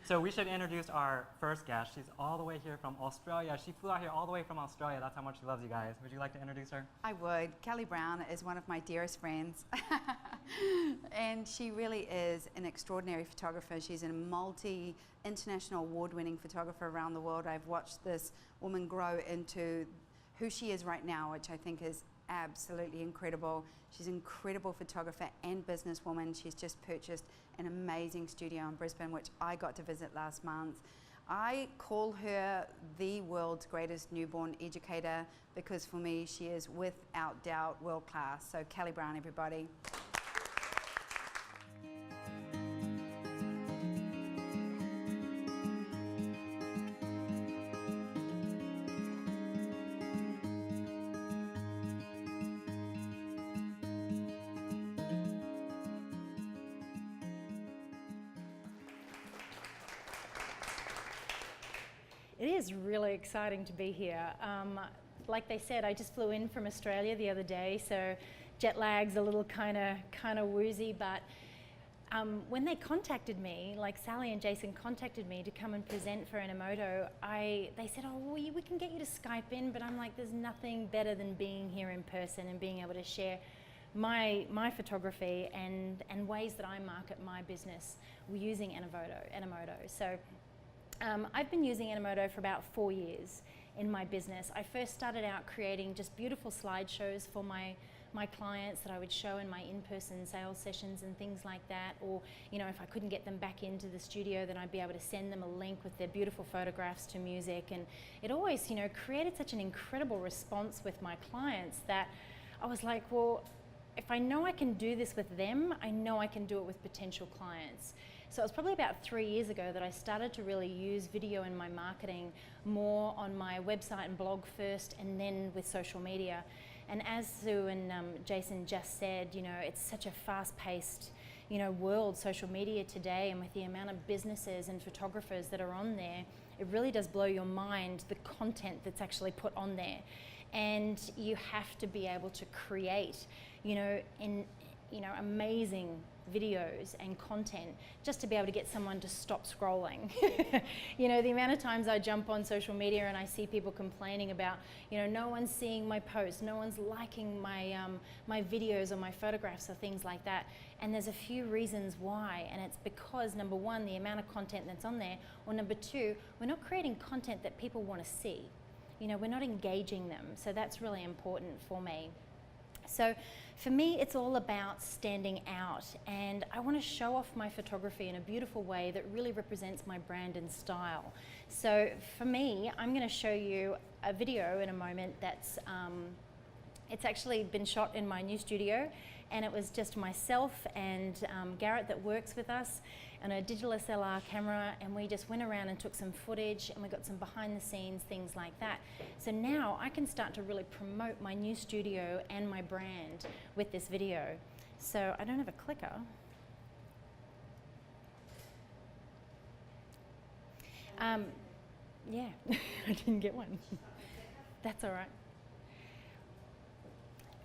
So we should introduce our first guest. She's all the way here from Australia. She flew out here all the way from Australia. That's how much she loves you guys. Would you like to introduce her? I would. Kelly Brown is one of my dearest friends. And she really is an extraordinary photographer. She's a multi-international award-winning photographer around the world. I've watched this woman grow into who she is right now, which I think is absolutely incredible. She's an incredible photographer and businesswoman. She's just purchased an amazing studio in Brisbane, which I got to visit last month. I call her the world's greatest newborn educator because for me, she is without doubt world class. So Kelly Brown, everybody. It is really exciting to be here. Like they said, I just flew in from Australia the other day, so jet lag's a little kind of woozy, but when they contacted me, like Sally and Jason contacted me to come and present for Animoto, they said, oh, we can get you to Skype in, but I'm like, there's nothing better than being here in person and being able to share my photography and ways that I market my business using Animoto. So I've been using Animoto for about 4 years in my business. I first started out creating just beautiful slideshows for my clients that I would show in my in-person sales sessions and things like that. Or, you know, if I couldn't get them back into the studio, then I'd be able to send them a link with their beautiful photographs to music. And it always, you know, created such an incredible response with my clients that I was like, well, if I know I can do this with them, I know I can do it with potential clients. So it was probably about 3 years ago that I started to really use video in my marketing more on my website and blog first, and then with social media. And as Sue and Jason just said, you know, it's such a fast-paced, you know, world, social media today, and with the amount of businesses and photographers that are on there, it really does blow your mind, the content that's actually put on there. And you have to be able to create, you know, amazing videos and content just to be able to get someone to stop scrolling. You know, the amount of times I jump on social media and I see people complaining about, you know, no one's seeing my posts, no one's liking my my videos or my photographs or things like that. And there's a few reasons why, and it's because number one, the amount of content that's on there, or number two, we're not creating content that people want to see. You know, we're not engaging them. So that's really important for me. So for me, it's all about standing out, and I want to show off my photography in a beautiful way that really represents my brand and style. So for me, I'm going to show you a video in a moment that's it's actually been shot in my new studio, and it was just myself and Garrett that works with us and a digital SLR camera, and we just went around and took some footage, and we got some behind the scenes, things like that. So now I can start to really promote my new studio and my brand with this video. So I don't have a clicker. Yeah, I didn't get one. That's all right.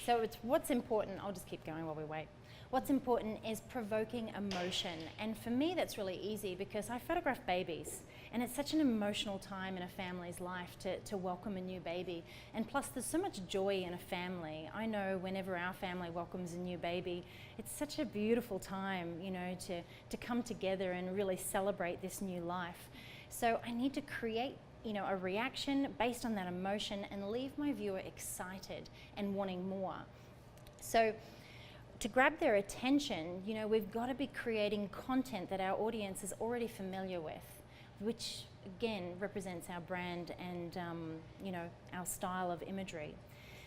So it's what's important, I'll just keep going while we wait. What's important is provoking emotion. And for me, that's really easy because I photograph babies, and it's such an emotional time in a family's life to welcome a new baby. And plus there's so much joy in a family. I know whenever our family welcomes a new baby, it's such a beautiful time, you know, to come together and really celebrate this new life. So I need to create, you know, a reaction based on that emotion and leave my viewer excited and wanting more. So to grab their attention, you know, we've got to be creating content that our audience is already familiar with, which again represents our brand and you know, our style of imagery.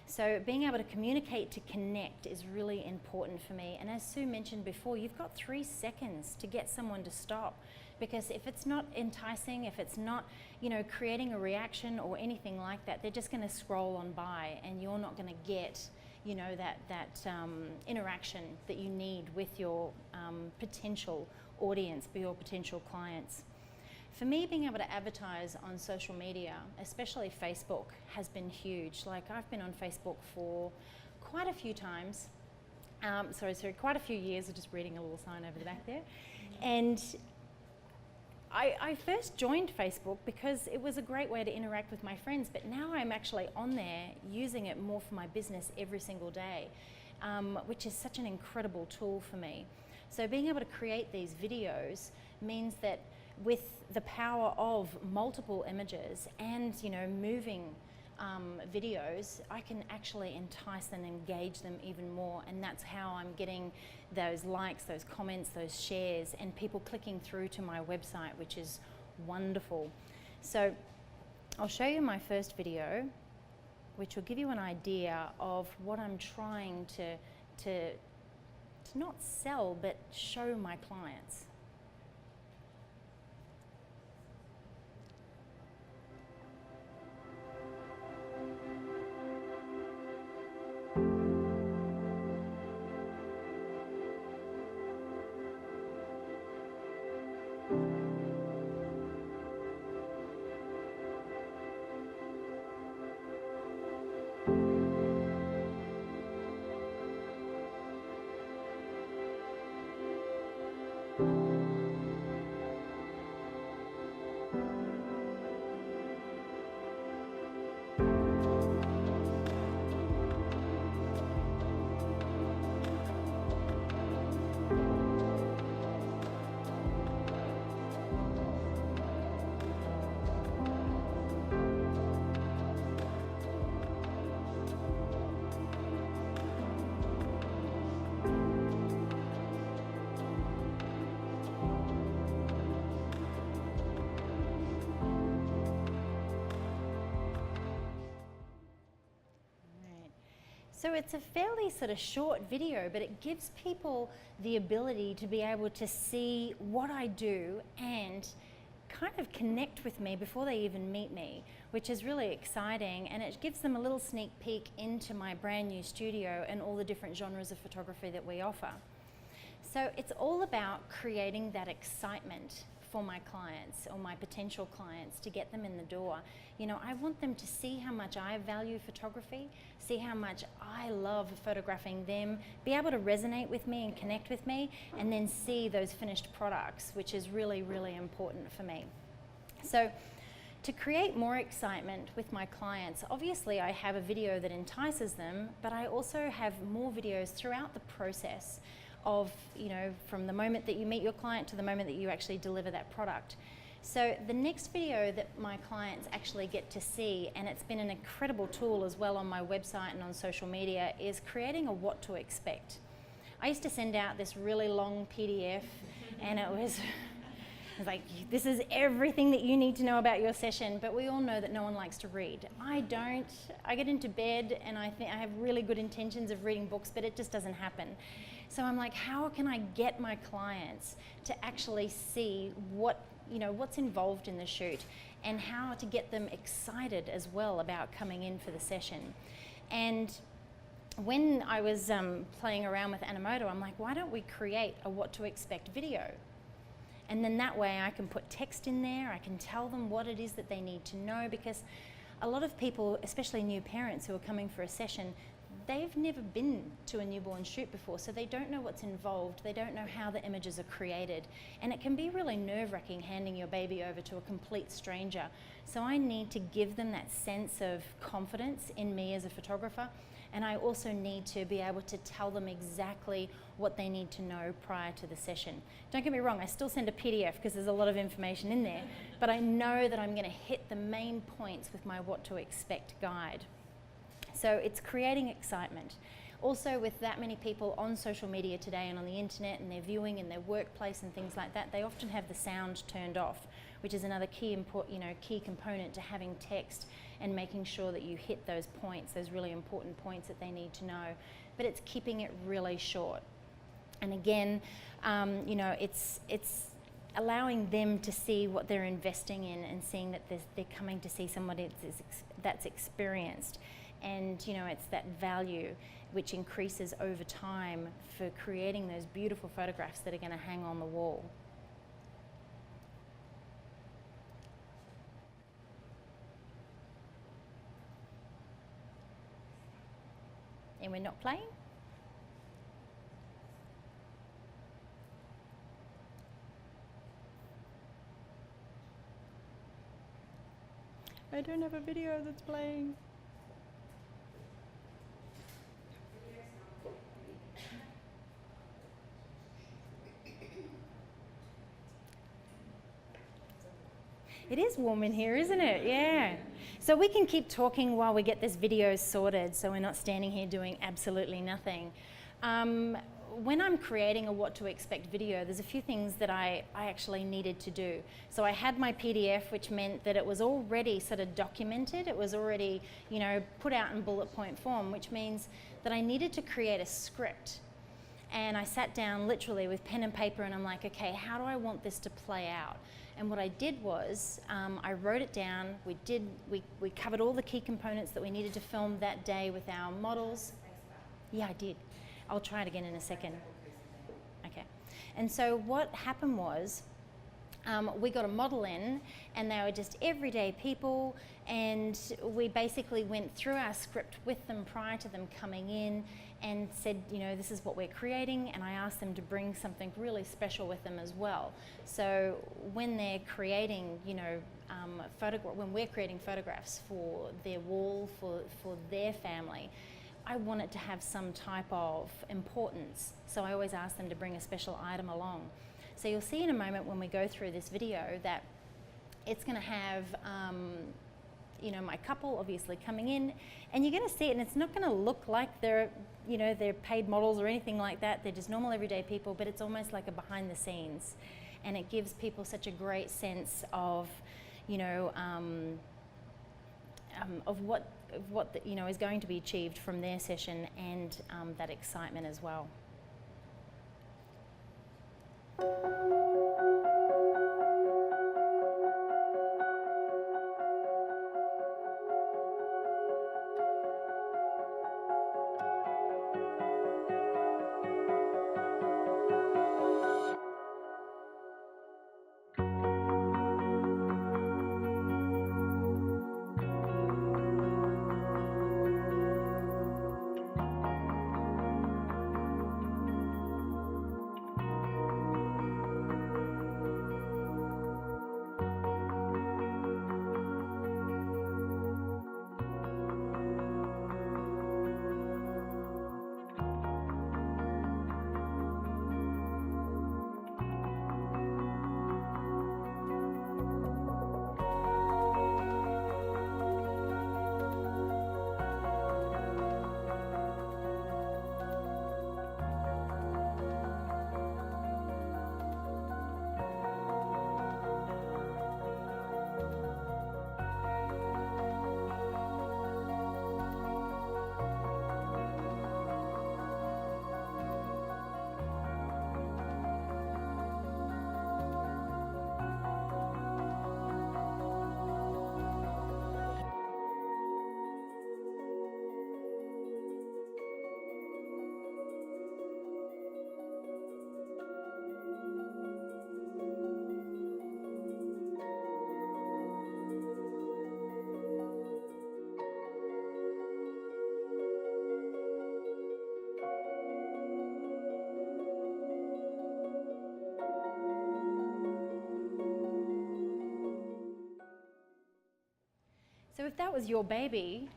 So being able to communicate to connect is really important for me. And as Sue mentioned before, you've got 3 seconds to get someone to stop, because if it's not enticing, if it's not, you know, creating a reaction or anything like that, they're just going to scroll on by, and you're not going to get, you know, that interaction that you need with your potential audience, your potential clients. For me, being able to advertise on social media, especially Facebook, has been huge. Like, I've been on Facebook for quite a few times. Sorry, quite a few years. I'm just reading a little sign over the back there. And I first joined Facebook because it was a great way to interact with my friends, but now I'm actually on there using it more for my business every single day, which is such an incredible tool for me. So being able to create these videos means that with the power of multiple images and, you know, moving videos, I can actually entice and engage them even more, and that's how I'm getting those likes, those comments, those shares, and people clicking through to my website, which is wonderful. So I'll show you my first video, which will give you an idea of what I'm trying to not sell, but show my clients. So it's a fairly sort of short video, but it gives people the ability to be able to see what I do and kind of connect with me before they even meet me, which is really exciting, and it gives them a little sneak peek into my brand new studio and all the different genres of photography that we offer. So it's all about creating that excitement for my clients or my potential clients to get them in the door. You know, I want them to see how much I value photography, see how much I love photographing them, be able to resonate with me and connect with me, and then see those finished products, which is really, really important for me. So to create more excitement with my clients, obviously I have a video that entices them, but I also have more videos throughout the process of, you know, from the moment that you meet your client to the moment that you actually deliver that product. So the next video that my clients actually get to see, and it's been an incredible tool as well on my website and on social media, is creating a what to expect. I used to send out this really long PDF and it was like, this is everything that you need to know about your session, but we all know that no one likes to read. I don't. I get into bed and I think I have really good intentions of reading books, but it just doesn't happen. So I'm like, how can I get my clients to actually see what, you know, what's involved in the shoot, and how to get them excited as well about coming in for the session. And when I was playing around with Animoto, I'm like, why don't we create a what to expect video? And then that way I can put text in there, I can tell them what it is that they need to know, because a lot of people, especially new parents who are coming for a session, they've never been to a newborn shoot before, so they don't know what's involved, they don't know how the images are created, and it can be really nerve-wracking handing your baby over to a complete stranger. So I need to give them that sense of confidence in me as a photographer, and I also need to be able to tell them exactly what they need to know prior to the session. Don't get me wrong, I still send a PDF because there's a lot of information in there, but I know that I'm going to hit the main points with my what to expect guide. So it's creating excitement. Also, with that many people on social media today and on the internet, and they're viewing in their workplace and things like that, they often have the sound turned off, which is another key component to having text and making sure that you hit those points, those really important points that they need to know. But it's keeping it really short. And again, you know, it's allowing them to see what they're investing in and seeing that they're coming to see somebody that's experienced. And, you know, it's that value which increases over time for creating those beautiful photographs that are going to hang on the wall. And we're not playing? I don't have a video that's playing. It is warm in here, isn't it? Yeah. So we can keep talking while we get this video sorted, so we're not standing here doing absolutely nothing. When I'm creating a what to expect video, there's a few things that I actually needed to do. So I had my PDF, which meant that it was already sort of documented. It was already, you know, put out in bullet point form, which means that I needed to create a script. And I sat down literally with pen and paper and I'm like, okay, how do I want this to play out? And what I did was, I wrote it down. We covered all the key components that we needed to film that day with our models. Yeah, I did. I'll try it again in a second. Okay. And so what happened was, we got a model in and they were just everyday people, and we basically went through our script with them prior to them coming in and said, you know, this is what we're creating, and I asked them to bring something really special with them as well. So when they're creating, you know, when we're creating photographs for their wall, for their family, I want it to have some type of importance. So I always ask them to bring a special item along. So you'll see in a moment when we go through this video that it's going to have, you know, my couple obviously coming in, and you're going to see it, and it's not going to look like they're, you know, they're paid models or anything like that. They're just normal everyday people, but it's almost like a behind the scenes, and it gives people such a great sense of, you know, of what you know is going to be achieved from their session, and that excitement as well. So if that was your baby,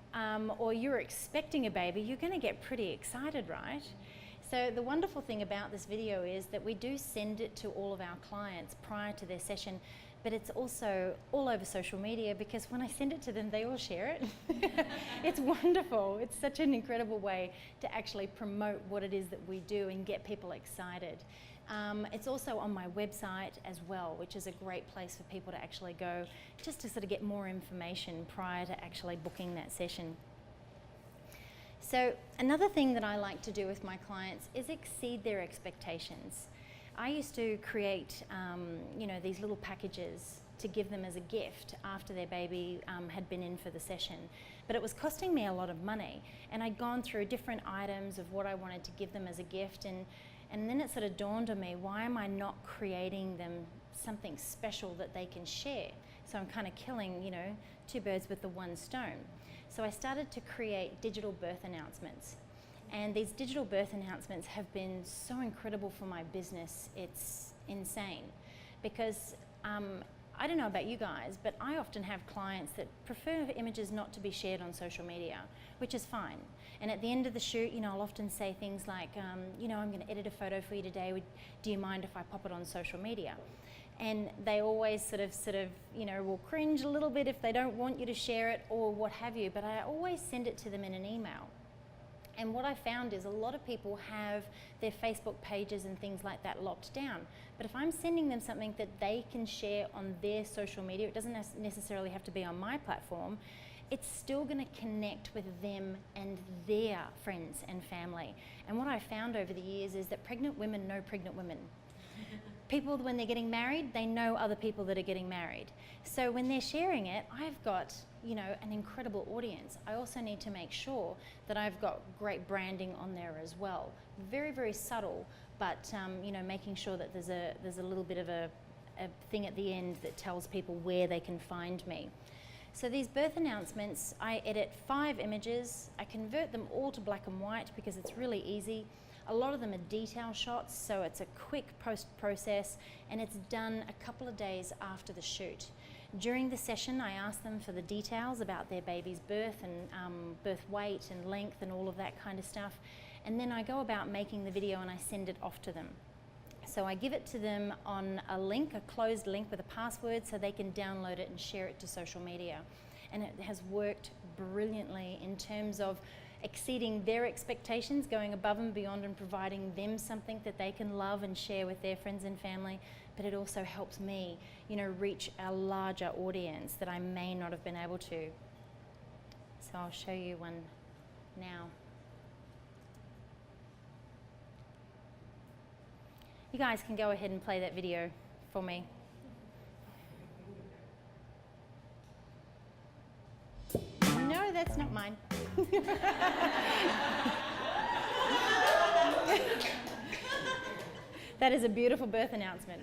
or you're expecting a baby, you're going to get pretty excited, right? So the wonderful thing about this video is that we do send it to all of our clients prior to their session, but it's also all over social media, because when I send it to them, they all share it. It's wonderful. It's such an incredible way to actually promote what it is that we do and get people excited. It's also on my website as well, which is a great place for people to actually go just to sort of get more information prior to actually booking that session. So another thing that I like to do with my clients is exceed their expectations. I used to create, you know, these little packages to give them as a gift after their baby had been in for the session. But it was costing me a lot of money, and I'd gone through different items of what I wanted to give them as a gift, and then it sort of dawned on me, why am I not creating them something special that they can share? So I'm kind of killing, you know, two birds with the one stone. So I started to create digital birth announcements. And these digital birth announcements have been so incredible for my business. It's insane, because I don't know about you guys, but I often have clients that prefer images not to be shared on social media, which is fine. And at the end of the shoot, you know, I'll often say things like, you know, I'm going to edit a photo for you today. Do you mind if I pop it on social media? And they always sort of, you know, will cringe a little bit if they don't want you to share it or what have you, but I always send it to them in an email. And what I found is a lot of people have their Facebook pages and things like that locked down. But if I'm sending them something that they can share on their social media, it doesn't necessarily have to be on my platform, it's still going to connect with them and their friends and family. And what I found over the years is that pregnant women know pregnant women. People, when they're getting married, they know other people that are getting married. So when they're sharing it, I've got, you know, an incredible audience. I also need to make sure that I've got great branding on there as well. Very, very subtle, but you know, making sure that there's a little bit of a thing at the end that tells people where they can find me. So these birth announcements, I edit 5 images. I convert them all to black and white because it's really easy. A lot of them are detail shots, so it's a quick process, and it's done a couple of days after the shoot. During the session, I ask them for the details about their baby's birth and birth weight and length and all of that kind of stuff. And then I go about making the video and I send it off to them. So I give it to them on a link, a closed link with a password, so they can download it and share it to social media. And it has worked brilliantly in terms of exceeding their expectations, going above and beyond and providing them something that they can love and share with their friends and family, but it also helps me, you know, reach a larger audience that I may not have been able to. So I'll show you one now. You guys can go ahead and play that video for me. No, that's not mine. That is a beautiful birth announcement.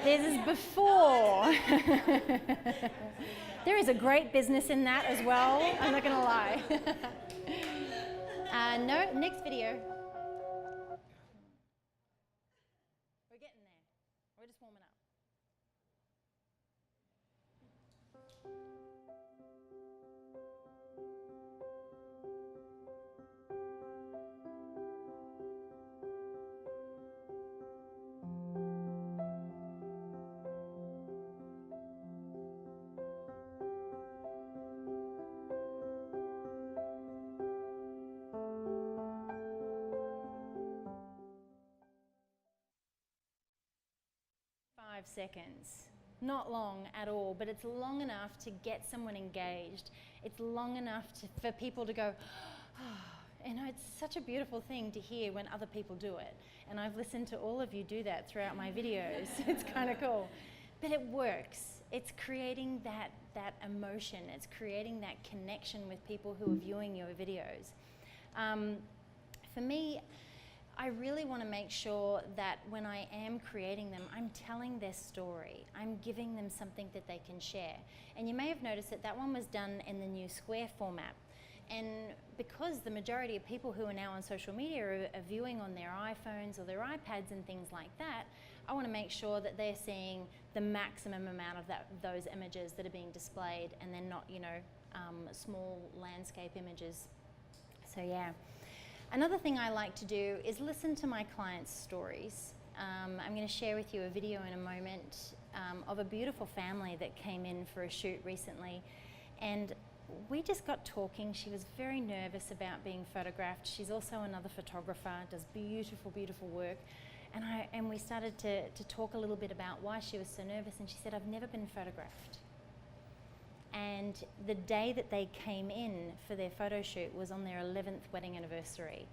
This is before. There is a great business in that as well, I'm not going to lie. No, next video. We're getting there. We're just warming up. Seconds. Not long at all, but it's long enough to get someone engaged. It's long enough for people to go, oh, you know, it's such a beautiful thing to hear when other people do it. And I've listened to all of you do that throughout my videos. It's kind of cool. But it works. It's creating that emotion. It's creating that connection with people who are viewing your videos. For me, I really want to make sure that when I am creating them, I'm telling their story. I'm giving them something that they can share. And you may have noticed that that one was done in the new square format. And because the majority of people who are now on social media are viewing on their iPhones or their iPads and things like that, I want to make sure that they're seeing the maximum amount of those images that are being displayed, and they're not, you know, small landscape images. So yeah. Another thing I like to do is listen to my clients' stories. I'm going to share with you a video in a moment of a beautiful family that came in for a shoot recently, and we just got talking. She was very nervous about being photographed. She's also another photographer, does beautiful, beautiful work. And we started to talk a little bit about why she was so nervous, and she said, I've never been photographed. And the day that they came in for their photo shoot was on their 11th wedding anniversary.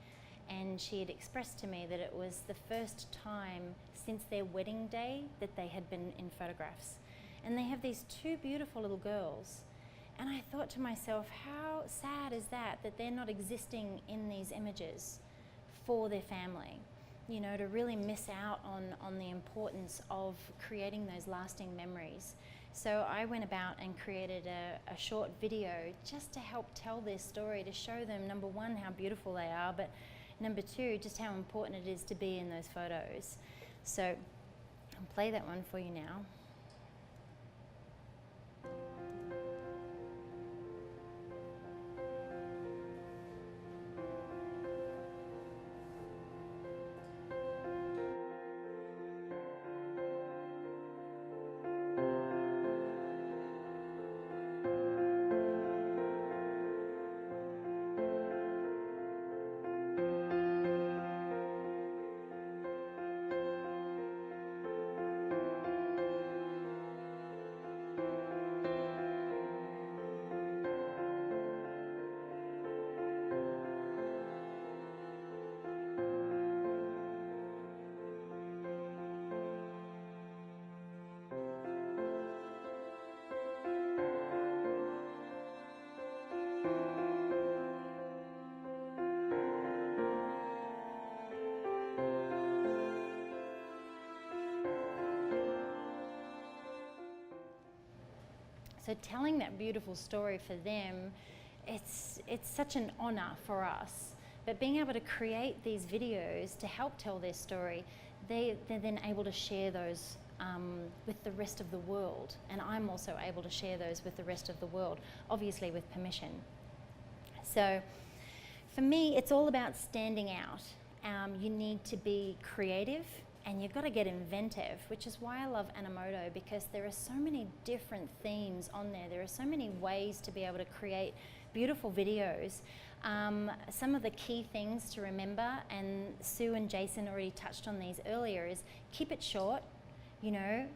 And she had expressed to me that it was the first time since their wedding day that they had been in photographs. And they have these 2 beautiful little girls. And I thought to myself, how sad is that they're not existing in these images for their family? You know, to really miss out on the importance of creating those lasting memories. So I went about and created a short video just to help tell their story, to show them, number one, how beautiful they are, but Number two, just how important it is to be in those photos. So I'll play that one for you now. So telling that beautiful story for them, it's such an honor for us. But being able to create these videos to help tell their story, they're then able to share those with the rest of the world. And I'm also able to share those with the rest of the world, obviously with permission. So for me, it's all about standing out. You need to be creative, and you've got to get inventive, which is why I love Animoto, because there are so many different themes on there. There are so many ways to be able to create beautiful videos. Some of the key things to remember, and Sue and Jason already touched on these earlier, is keep it short, you know,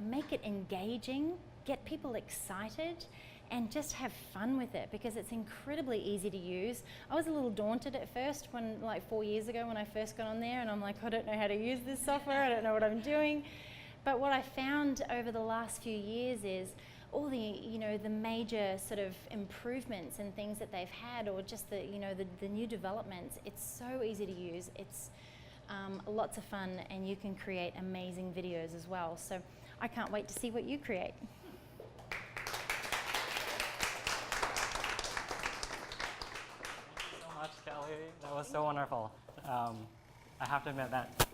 make it engaging, get people excited, and just have fun with it, because it's incredibly easy to use. I was a little daunted at first when, like 4 years ago, when I first got on there, and I'm like, I don't know how to use this software, I don't know what I'm doing. But what I found over the last few years is all the, you know, the major sort of improvements and things that they've had, or just the, you know, the new developments. It's so easy to use. It's lots of fun, and you can create amazing videos as well. So I can't wait to see what you create. Kelly, that was so wonderful. I have to admit that,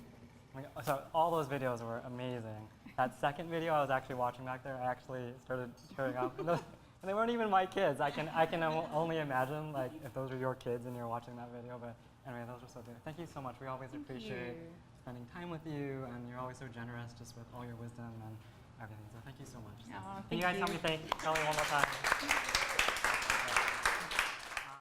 so all those videos were amazing. That second video I was actually watching back there, I actually started tearing up. And they weren't even my kids. I can only imagine, like, if those are your kids and you're watching that video. But anyway, those are so good. Thank you so much. We always appreciate spending time with you, and you're always so generous just with all your wisdom and everything. So thank you so much. Oh, Can you guys help me thank Kelly one more time?